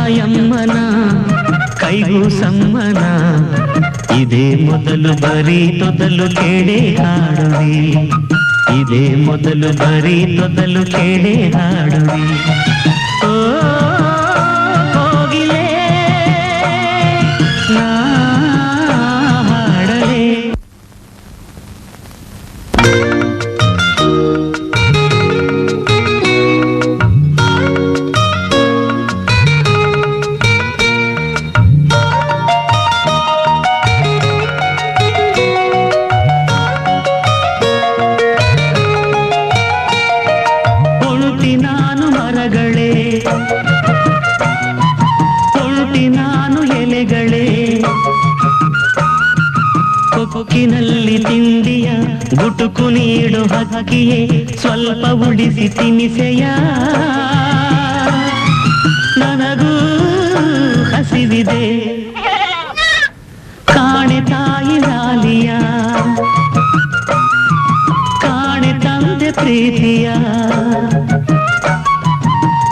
ಭೂತಾಯಮ್ಮನ ಕೈಗೂ ಸಮ್ಮನ ಇದೇ ಮೊದಲು ಬರೀ ತೊದಲು ಕೇಳಿ ಹಾಡುವಿ ಇದೇ ಮೊದಲು ಬರೀ ತೊದಲು ಕೇಳಿ ಹಾಡುವಿ ಓ ಕೋಗಿಲೆ ನಾ ಹಾಡಲೇ ಕೊಕ್ಕಿನಲ್ಲಿ ತಿಂಡಿಯ ಗುಟುಕು ನೀಡು ಹಕ್ಕಿಯೇ ಸ್ವಲ್ಪ ಉಳಿಸಿ ತಿನಿಸೆಯ ನನಗೂ ಹಸಿವಿದೆ ಕಾಣೆ ತಾಯಿ ಲಾಲಿಯ ಕಾಣೆ ತಂದೆ ಪ್ರೀತಿಯ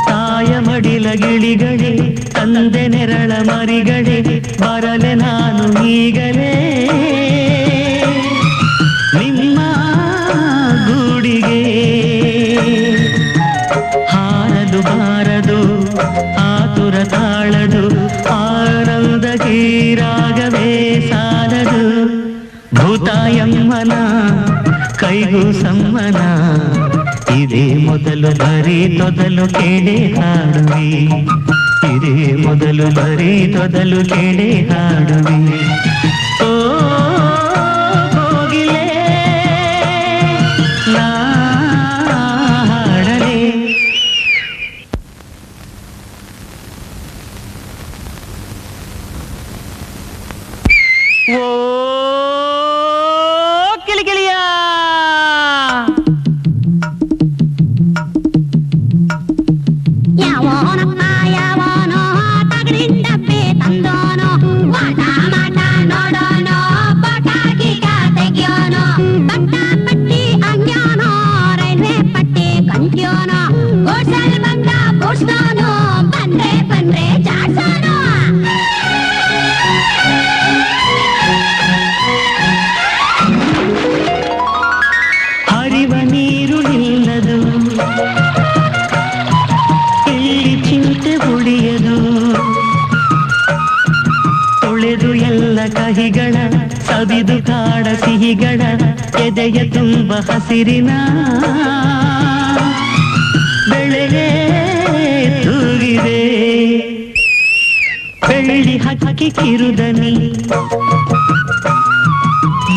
ತಾಯ ಮಡಿಲ ಗಿಳಿಗಳೇ ತಂದೆ ನೆರಳ ಮರಿಗಳೇ ಬರಲೆ ನಾನು ಈಗಲೇ ನಿಮ್ಮ ಗೂಡಿಗೆ ಹಾರದು ಬಾರದು ಆತುರ ತಾಳದು ಆನಂದ ಗೀರಾಗವೇ ಸಾಲದು ಭೂತಾಯಮ್ಮನ ಕೈಗೂ ಸಮ್ಮನ ಇದೇ ಮೊದಲು ಬರೀ ತೊದಲು ಕೇಳಿ ಹಾಡುವಿ ಇದೇ ಮೊದಲು ಬರೀ ತೊದಲು ಕೇಳಿ ಹಾಡುವಿ ಓ ಕೋಗಿಲೆ ನಾ ಹಾಡಲೇ ಓ ಕಿಲಿಕಿಲಿಯ ಹರಿವ ನೀರು ನಿಲ್ಲದು ಇಲ್ಲಿ ಚಿಂತೆ ಉಳಿಯದು ತೊಳೆದು ಎಲ್ಲ ಕಹಿಗಳ ಸವಿದು ಕಾಡ ಸಿಹಿಗಳ ಎದೆಯ ತುಂಬ ಹಸಿರಿನ ಬೆಳೆಗೆ ತೂಗಿದೆ ಬೆಳ್ಳಿ ಹಕ್ಕಿ ಕಿರುದನಿ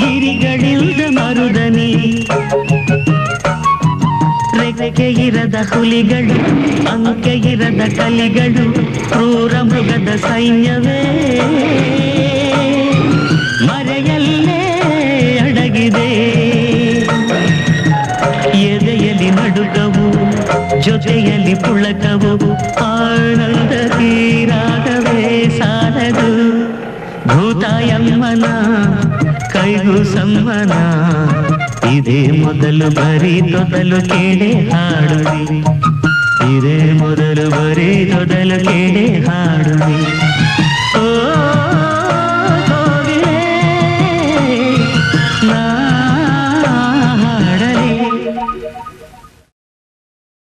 ಗಿರಿಗಳಿಲ್ದ ಮರುದನಿ ರೆಕ್ಕೆ ಇರದ ಹುಲಿಗಳು ಅಂಕೆ ಇರದ ಕಲಿಗಳು ಕ್ರೂರ ಮೃಗದ ಸೈನ್ಯವೇ ಮರೆಯಲ್ಲೇ ಅಡಗಿದೆ ಎದೆಯಲ್ಲಿ ನಡುಕವು ಜೊತೆಯಲ್ಲಿ ಪುಳಕವು ಆನಂದ ತೀರಾಗವೇ ಸಾಲದು ಭೂತಾಯಮ್ಮನ ಕೈಗೂ ಸಮ್ಮನ ಇದೇ ಮೊದಲು ಬರೀ ತೊದಲು ಕೇಳಿ ಹಾಡುವಿ ಇದೇ ಮೊದಲು ಬರೀ ತೊದಲು ಕೇಳಿ ಹಾಡುವಿ